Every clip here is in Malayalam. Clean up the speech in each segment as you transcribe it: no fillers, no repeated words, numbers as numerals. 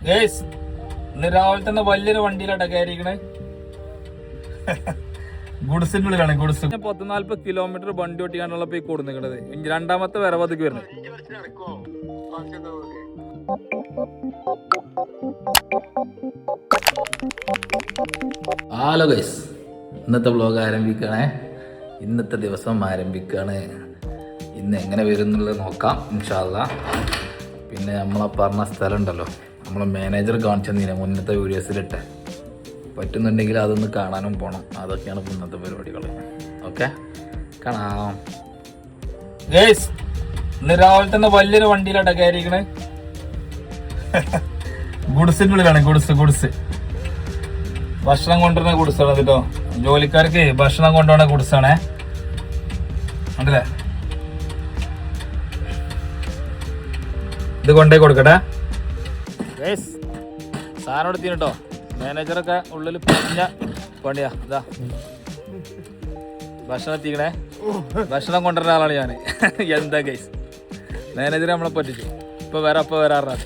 ഗൈസ് ഇന്ന് രാവിലെ തന്നെ വലിയൊരു വണ്ടിയിലാട്ടാ കയറിയിരിക്കണേ. ഗുഡ്സിനുള്ളിലാണ്. ഗുഡ്സ് 140 കിലോമീറ്റർ വണ്ടി ഓട്ടിക്കാനുള്ള പോയി കൊടുക്കുന്നത്. രണ്ടാമത്തെ വരവതക്ക് വരുന്നത്. ഹലോ ഗൈസ്, ഇന്നത്തെ വ്ലോഗ് ആരംഭിക്കണേ. ഇന്നത്തെ ദിവസം ആരംഭിക്കുകയാണ്. ഇന്ന് എങ്ങനെ വരും എന്നുള്ളത് നോക്കാം ഇൻഷാ അല്ലാ. പിന്നെ നമ്മളെ പറഞ്ഞ സ്ഥലം ഉണ്ടല്ലോ, നമ്മളെ മാനേജർ കാണിച്ചു തന്നീനെ മുന്നത്തെ വീഡിയോസിലിട്ടെ. പറ്റുന്നുണ്ടെങ്കിൽ അതൊന്ന് കാണാനും പോകണം. അതൊക്കെയാണ് ഇന്നത്തെ പരിപാടികൾ. ഓക്കെ, കാണാം. ഗൈസ് ഇന്ന് രാവിലെ തന്നെ വലിയൊരു വണ്ടിയിലാട്ടാ കയറിയിരിക്കണേ. ഗുഡ്സിനുള്ളിലാണ്. ഗുഡ്സ് ഭക്ഷണം കൊണ്ടുവരുന്ന ഗുഡ്സാണ് കേട്ടോ. ജോലിക്കാർക്ക് ഭക്ഷണം കൊണ്ടുപോകുന്ന ഗുഡ്സാണേ. ഉണ്ടല്ലേ, ഇത് കൊണ്ടേ കൊടുക്കട്ടെ. സാധനം എടുത്തിന് കേട്ടോ. മാനേജറൊക്കെ ഉള്ളിൽ പറഞ്ഞ പണിയാ. ഇതാ ഭക്ഷണം എത്തിക്കണേ. ഭക്ഷണം കൊണ്ടുവരുന്ന ആളാണ് ഞാൻ. എന്താ ഗൈസ്, മാനേജർ നമ്മളെ പറ്റിച്ചു. ഇപ്പൊ വരാറാണ്.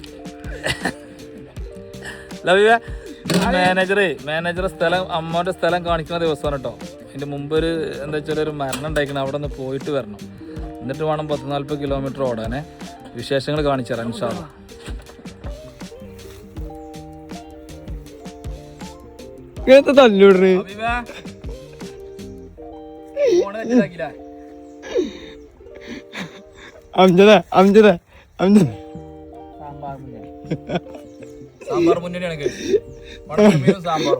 മാനേജറെ സ്ഥലം, അമ്മോന്റെ സ്ഥലം കാണിക്കുന്ന ദിവസമാണ് കേട്ടോ. അതിന്റെ മുമ്പ് ഒരു എന്താ വെച്ചാൽ ഒരു മരണം ഉണ്ടായിരിക്കണം. അവിടെ നിന്ന് പോയിട്ട് വരണം. എന്നിട്ട് വേണം 140 കിലോമീറ്റർ ഓടാനേ. വിശേഷങ്ങൾ കാണിച്ചു തരാം ഇൻഷാ അല്ലാ. സാമ്പാർ മുന്നണിയാണ്. സാമ്പാറും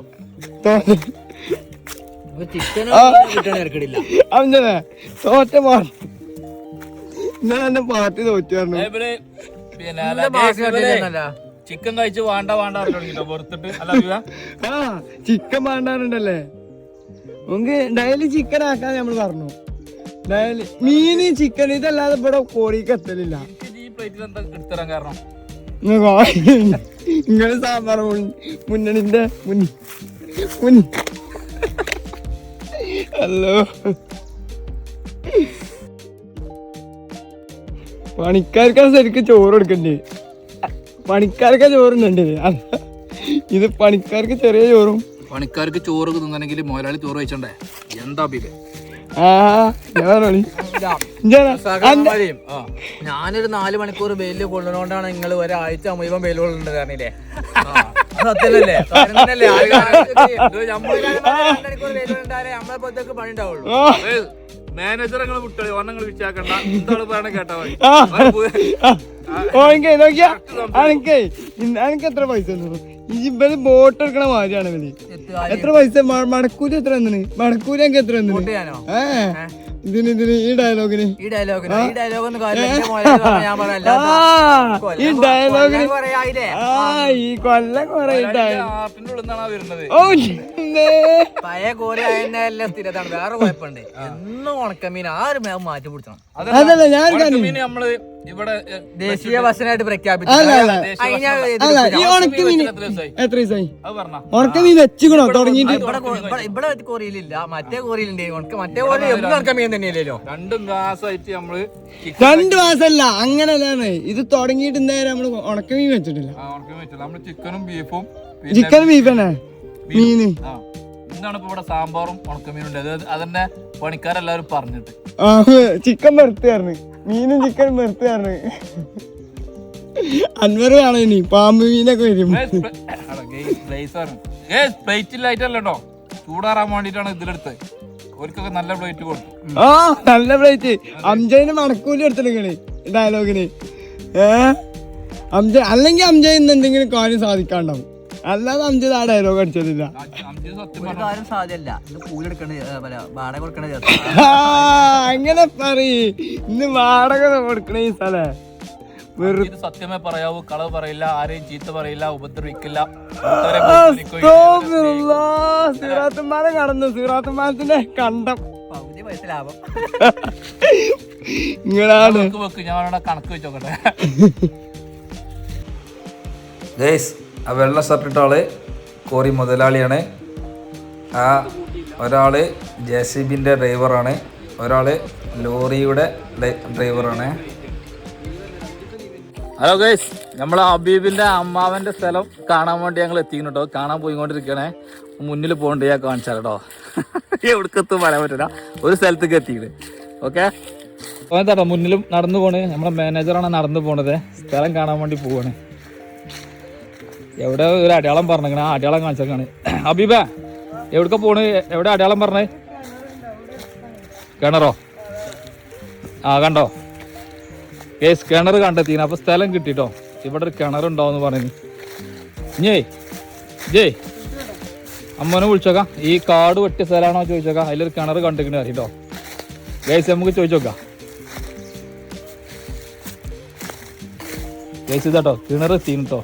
പാർട്ടി തോറ്റു. ചിക്കൻ കഴിച്ച് വേണ്ട വെറുത്തിട്ട്. ചിക്കൻ വേണ്ടാറുണ്ടല്ലേ. നമുക്ക് ഡെയിലി ചിക്കൻ ആക്കാൻ നമ്മൾ പറഞ്ഞു. ഡെയിലി മീന് ചിക്കൻ ഇതല്ലാതെ ഇവിടെ കോഴിക്ക് എത്തലില്ല. ഈ പ്ലേറ്റിൽ എന്താ എടുത്തരാൻ കാരണം? ഇങ്ങനെ സാമ്പാർ മുന്നണിന്റെ ഹലോ, പണിക്കാർക്കാണ് ശരിക്കും ചോറ് കൊടുക്കണ്ടേ. പണിക്കാർക്കാ ചോറുണ്ടേ. ഇത് പണിക്കാർക്ക് ചെറിയ ചോറും. പണിക്കാർക്ക് ചോറ് തിന്നണമെങ്കിൽ മുതലാളി ചോറ് വെച്ചണ്ടേ. എന്താ ഞാനൊരു 4 മണിക്കൂർ വെയില് കൊള്ളുന്നോണ്ടാണ് നിങ്ങൾ ഒരാഴ്ച മുഴുവൻ വെയിൽ കൊള്ളുന്നുണ്ട് കാരണില്ലേ. സത്യല്ലേ? നമ്മളെ പൊത്തൊക്കെ പണി ഉണ്ടാവുള്ളൂ. മാനേജർ വിട്ടോളി, ഒന്നങ്ങൾ വിളിച്ചാക്കണ്ട. എന്താണ് പറയണ കേട്ടാ മതി. എനിക്ക് എത്ര പൈസ ഇവര് ബോട്ട് എടുക്കണ മാതിരിയാണ് ഇവര്. എത്ര പൈസ മടക്കൂലി എത്ര വന്നിന്? മടക്കൂലി എനിക്ക് എത്ര വന്നിന്? ഇതിന് ഈ ഡയലോഗിന് ഈ ഡയലോഗ് ഈ കൊല്ലം കൊറേ പഴയ കോരി ആയെല്ലാം സ്ഥിരതാണ്. വേറെ കുഴപ്പമുണ്ട്. എന്നും ഉണക്കമീൻ ആ ഒരു മാറ്റി പിടിച്ചണം. അതല്ല ഞാൻ നമ്മള് ഇവിടെ ദേശീയ ഭക്ഷണമായിട്ട് പ്രഖ്യാപിച്ചു. എത്ര ദിവസമായി ഉണക്കമീൻ വെച്ചുകണോ തുടങ്ങിയിട്ട്? ഇവിടെ കോറിയിലില്ല, മറ്റേ കോറിയിലുണ്ട്. മറ്റേ കോരി ഉണക്കമീൻ തന്നെയല്ലോ. 2 മാസമായിട്ട് നമ്മള് 2 മാസമല്ല, അങ്ങനെയല്ലാണ്. ഇത് തുടങ്ങിയിട്ട് നേരെ നമ്മള് ഉണക്കമീൻ വെച്ചിട്ടില്ല. നമ്മള് ചിക്കനും ബീഫും തന്നെ മീന്. എന്താണ് ഇപ്പൊ ഇവിടെ സാമ്പാറും ഉണക്കമീനുണ്ട്. അതന്നെ പണിക്കാരെല്ലാവരും പറഞ്ഞിട്ട് ചിക്കൻ വെറുത്തായിരുന്നു. മീനും ചിക്കനും വെറുത്തായിരുന്നു. അൻവർ കാണോ ഇനി പാമ്പ് മീനൊക്കെ വരും. പ്ലേറ്റിലായിട്ടല്ലോ, ചൂടാറാൻ വേണ്ടിട്ടാണ് ഇതിലെടുത്ത്. അവർക്കൊക്കെ നല്ല പ്ലേറ്റ് കൊടുത്തു. നല്ല പ്ലേറ്റ്. അംജയിന് മടക്കൂലി എടുത്തിട്ട് ഡയലോഗിന്. അല്ലെങ്കിൽ അംജയിന്ന് എന്തെങ്കിലും കാര്യം സാധിക്കാണ്ടാവും. അല്ലാതെ അംജദ് ആ ഡയലോഗ് അടിച്ചതില്ല. അങ്ങനെ പറയ്. ഇന്ന് വാടക കൊടുക്കണ ഈ സ്ഥലം. സത്യമേ പറയാവൂ, കളവ് പറയില്ല, ആരെയും ചീത്ത പറയില്ല, ഉപദ്രവിക്കില്ല. സീറാത്തുമാനെ കടന്നു. സീറാത്തുമാനത്തിന്റെ കണ്ടം നിങ്ങളാണ്. ഞാൻ കണക്ക് വെച്ചോക്കട്ടെ. ആ വെള്ള ഷർട്ട് ഇട്ട ആള് കോറി മുതലാളിയാണ്. ആ ഒരാള് JCBന്റെ ഡ്രൈവറാണ്. ഒരാള് ലോറിയുടെ ഡ്രൈവറാണ്. ഹലോ ഗൈസ്, നമ്മളെ ഹബീബിന്റെ അമ്മാവന്റെ സ്ഥലം കാണാൻ വേണ്ടി ഞങ്ങൾ എത്തിക്കുന്നു കേട്ടോ. കാണാൻ പോയിക്കൊണ്ടിരിക്കണേ. മുന്നിൽ പോകണ്ട് ഞാൻ കാണിച്ചാൽ കേട്ടോ. എവിടേക്കെത്തും പറയാൻ പറ്റില്ല. ഒരു സ്ഥലത്തേക്ക് എത്തിക്കണ്. ഓക്കെ എന്താ മുന്നിലും നടന്നു പോണ്. നമ്മളെ മാനേജറാണ് നടന്നു പോണത്. സ്ഥലം കാണാൻ വേണ്ടി പോവാണ്. എവിടെ ഒരു അടയാളം പറഞ്ഞേക്കണ, ആ അടയാളം കാണിച്ചേക്കാണ്. ഹബീബ എവിടേക്ക പോണ്? എവിടെ അടയാളം പറഞ്ഞേ? കിണറോ? ആ കണ്ടോ കേസ് കിണർ കണ്ടെത്തി. അപ്പൊ സ്ഥലം കിട്ടിട്ടോ. ഇവിടെ ഒരു കിണറുണ്ടാവും പറഞ്ഞു. ഇഞ്ഞേ ജയ് അമ്മനെ വിളിച്ചോക്കാം. ഈ കാട് വെട്ടിയ സ്ഥലമാണോ ചോദിച്ചോക്കാം. അതിലൊരു കിണർ കണ്ടിരിക്കണ അറിയട്ടോ. ഗൈസ് നമുക്ക് ചോദിച്ചോക്കാം. ഗൈസ് ഇതാട്ടോ കിണർ എത്തിട്ടോ.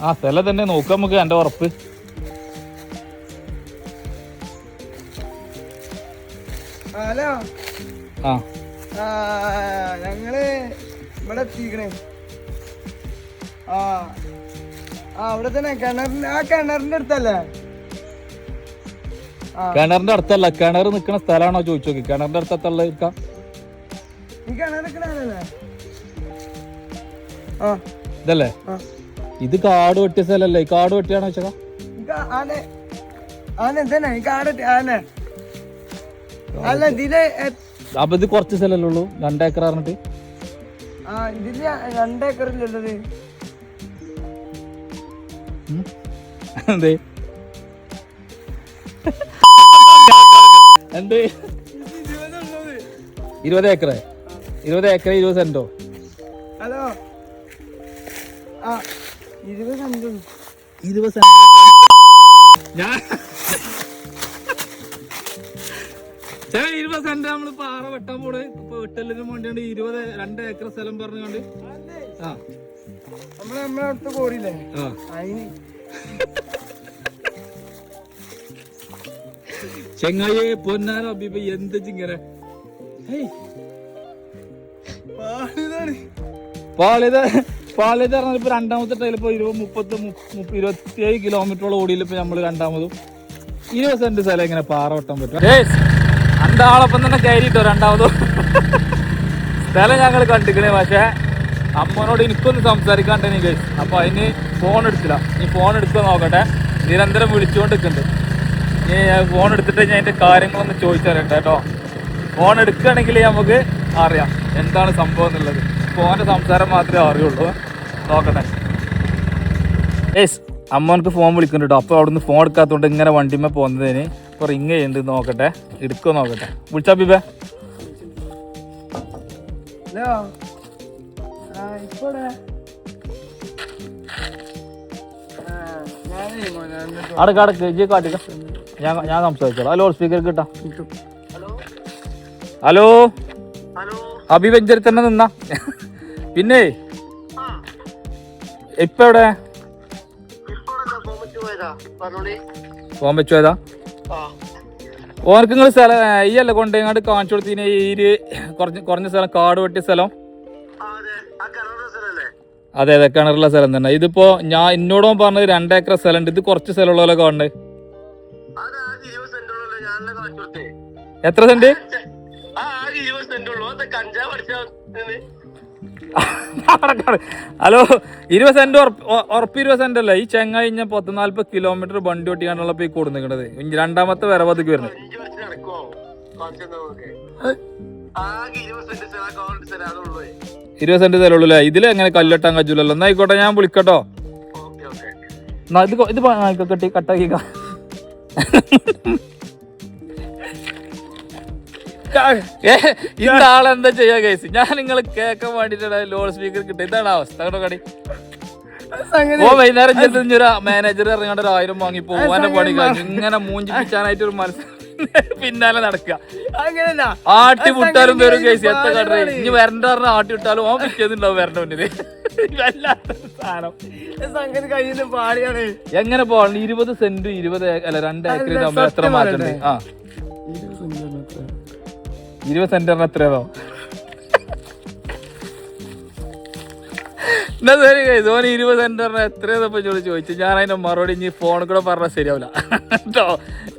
ആ സ്ഥലം തന്നെ നോക്കാം നമുക്ക്. എന്റെ ഉറപ്പ് ഹലോ. ആ ഞങ്ങള് ഇവിടെ എത്തിക്കണേ. ആ അവിടെ തന്നെ കിണറിന്റെ, ആ കിണറിന്റെ അടുത്തല്ലേ? കിണറിന്റെ അടുത്തല്ല, കിണർ നിക്കണ സ്ഥലമാണോ ചോദിച്ചു നോക്കി. കിണറിന്റെ അടുത്തുള്ള ഈ കിണർ നിക്കണല്ലേ? ആ ഇതല്ലേ? ഇത് കാട് വെട്ടിയ സ്ഥലല്ലേ? ഈ കാട് വെട്ടിയാണോ വെച്ചാ? അല്ല ഇതില് അപ്പൊ ഇത് കുറച്ച് സ്ഥലമല്ലേ ഉള്ളൂ? 2 ഏക്കർ പറഞ്ഞിട്ട്. ഇതില് 2 ഏക്കറിലുള്ളത്. എന്തേ എന്ത് 20 ഏക്കറേ? 20 ഏക്കർ 20 സെന്റോ? ഹലോ. ആ 20 സെന്റ്. 20 സെന്റ് ഞാൻ 20 സെന്റ് നമ്മള് പാറ വെട്ടാൻ പോണ്. ഇപ്പൊ വെട്ടലിനും വേണ്ടിയാണ് 2 ഏക്കർ സ്ഥലം പറഞ്ഞുകൊണ്ട്. ആ നമ്മളെ അടുത്ത് കോറിയില്ലേ? അതിന് ചെങ്ങായെ പൊന്നാരോ അബീബ എന്ത് ഇങ്ങനെ പാളിയത് പറഞ്ഞാൽ ഇപ്പൊ രണ്ടാമത്തെ ടൈൽ ഇപ്പൊ 27 കിലോമീറ്ററോളം ഓടിയില്ല. ഇപ്പൊ നമ്മള് രണ്ടാമതും 20 സെന്റ് സ്ഥലം ഇങ്ങനെ പാറ വെട്ടാൻ പറ്റും. രണ്ടാളൊപ്പം തന്നെ കയറിട്ടോ. രണ്ടാമതും സ്ഥലം ഞങ്ങൾ കണ്ടിക്കണേ. പക്ഷെ അമ്മനോട് എനിക്കൊന്ന് സംസാരിക്കാണ്ടേ ഗൈസ്. അപ്പൊ അതിന് ഫോൺ എടുത്തില്ല. ഈ ഫോൺ എടുക്കുക നോക്കട്ടെ. നിരന്തരം വിളിച്ചുകൊണ്ടിരിക്കുന്നുണ്ട്. ഇനി ഫോൺ എടുത്തിട്ട് ഞാൻ അതിന്റെ കാര്യങ്ങളൊന്ന് ചോദിച്ചറിയട്ടെ കേട്ടോ. ഫോൺ എടുക്കുകയാണെങ്കിൽ നമുക്ക് അറിയാം എന്താണ് സംഭവം എന്നുള്ളത്. ഫോണിന്റെ സംസാരം മാത്രമേ അറിയുള്ളൂ. നോക്കട്ടെ ഗൈസ്. അമ്മനക്ക് ഫോൺ വിളിക്കുന്നുണ്ട് കേട്ടോ. അപ്പൊ അവിടുന്ന് ഫോൺ എടുക്കാത്തോണ്ട് ഇങ്ങനെ വണ്ടിമേ പോകുന്നതിന് ഇപ്പൊ റിങ് ചെയ്യുന്നുണ്ട്. നോക്കട്ടെ എടുക്കോ നോക്കട്ടെ. വിളിച്ചാ ബീബേ? അടക്ക് ഇജ്ജ് കാട്ടിക്ക. ഞാൻ സംസാരിച്ചോളാം. ഹലോ സ്പീക്കർ കിട്ടാ. ഹലോ ഹബീബ് എഞ്ചരി തന്നെ നിന്നാ. പിന്നെ ഇപ്പൊ എവിടെ? പോകാൻ പറ്റുമോ? ഓനക്ക് നിങ്ങൾ സ്ഥലം ഈ അല്ല കൊണ്ടുപോയി കാണിച്ചു കൊടുത്തിന്. ഈ കുറഞ്ഞ സ്ഥലം കാട് വെട്ടിയ സ്ഥലം. അതെ അതെ കിണറുള്ള സ്ഥലം തന്നെ. ഇതിപ്പോ ഞാൻ എന്നോടോ പറഞ്ഞത് 2 ഏക്കർ സ്ഥലം ഉണ്ട്. ഇത് കുറച്ച് സ്ഥലമുള്ളവരെ കാണണ്ടേ? എത്ര സെന്റ്? ഹലോ 20 സെന്റ് ഉറപ്പ്? 20 സെന്റ് അല്ല. ഈ ചെങ്ങായി 40 കിലോമീറ്റർ വണ്ടി ഓട്ടിക്കാനുള്ള പോയി കൊടുക്കുന്നത്. രണ്ടാമത്തെ വരവതക്ക് വരുന്നത്. 20 സെന്റ് സ്ഥലമുള്ളൂ അല്ലേ? ഇതിൽ എങ്ങനെ കല്ലെട്ടാൻ കഴിച്ചില്ലല്ലോ. എന്നാ ആയിക്കോട്ടെ, ഞാൻ വിളിക്കട്ടോ. ഇത് കെട്ടി കട്ടാക്കിക്ക. ഇതാളെന്താ ചെയ്യാ കേസ്? ഞാൻ നിങ്ങൾ കേൾക്കാൻ വേണ്ടിട്ട് ലോഡ് സ്പീക്കർ കിട്ടും. ഇതാണ് അവസ്ഥ കേട്ടോ. കടി വൈകുന്നേരം ചെറിയൊരു മാനേജർ ഇറങ്ങാണ്ട് 1000 വാങ്ങി പോവാന്റെ പണി കഴിഞ്ഞു. ഇങ്ങനെ മൂഞ്ചിപ്പിച്ചാനായിട്ട് ഒരു മനസ്സിൽ പിന്നാലെ നടക്കുക. ആട്ടി വിട്ടാലും വരും കേസ്. എത്ര കട ഇനി വരണ്ട പറഞ്ഞ ആട്ടി വിട്ടാലും ഓൻ പിറ്റേന്നുണ്ടാവും വരണ്ട മുന്നില്. എങ്ങനെ പോകണം? 20 സെന്റ് 20 അല്ല 2 ഏക്കർ തമ്മിൽ എത്ര മാറ്റണ്ട്? ആ 20 സെന്റ് പറഞ്ഞ എത്രയോ? എന്നാ ശരി കഴിച്ചു. ഓന് 20 സെന്റ് പറഞ്ഞ എത്രയെന്നപ്പോ ചോദിച്ചു. ഞാൻ അതിന്റെ മറുപടി ഇനി ഫോണിൽ കൂടെ പറഞ്ഞാൽ ശരിയാവില്ല കേട്ടോ.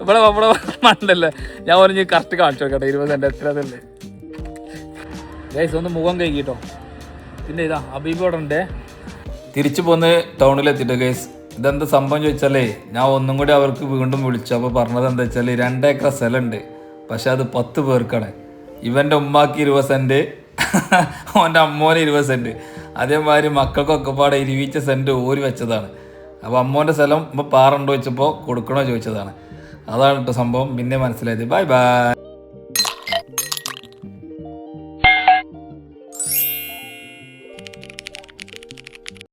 ഇവിടെ നമ്മുടെ മണ്ടല്ലേ. ഞാൻ പറഞ്ഞ് കറക്റ്റ് കാണിച്ചു നോക്കട്ടെ 20 സെന്റ് എത്രയല്ലേ ഗൈസ്. ഒന്ന് മുഖം കഴിക്കിട്ടോ. പിന്നെ ഇതാ അബീബോടെ ഉണ്ട്. തിരിച്ചു പോന്ന് ടൗണിലെത്തിയിട്ട് ഗൈസ്. ഇതെന്താ സംഭവം ചോദിച്ചാലേ ഞാൻ ഒന്നും കൂടി അവർക്ക് വീണ്ടും വിളിച്ചു. അപ്പോൾ പറഞ്ഞത് എന്താ വെച്ചാൽ 2 ഏക്കർ സ്ഥലമുണ്ട്, പക്ഷെ അത് 10 പേർക്കാണ്. ഇവൻ്റെ ഉമ്മാക്ക് 20 സെൻറ്റ്, അവൻ്റെ അമ്മോന് 20 സെൻറ്റ്, അതേമാതിരി മക്കൾക്കൊക്കെ പാടെ 20 സെൻറ്റ് ഓരി വെച്ചതാണ്. അപ്പോൾ അമ്മോൻ്റെ സ്ഥലം ഇപ്പോൾ പാറുണ്ടോ വെച്ചപ്പോൾ കൊടുക്കണോ ചോദിച്ചതാണ്. അതാണ് കേട്ടോ സംഭവം. പിന്നെ മനസ്സിലായത്. Bye bye.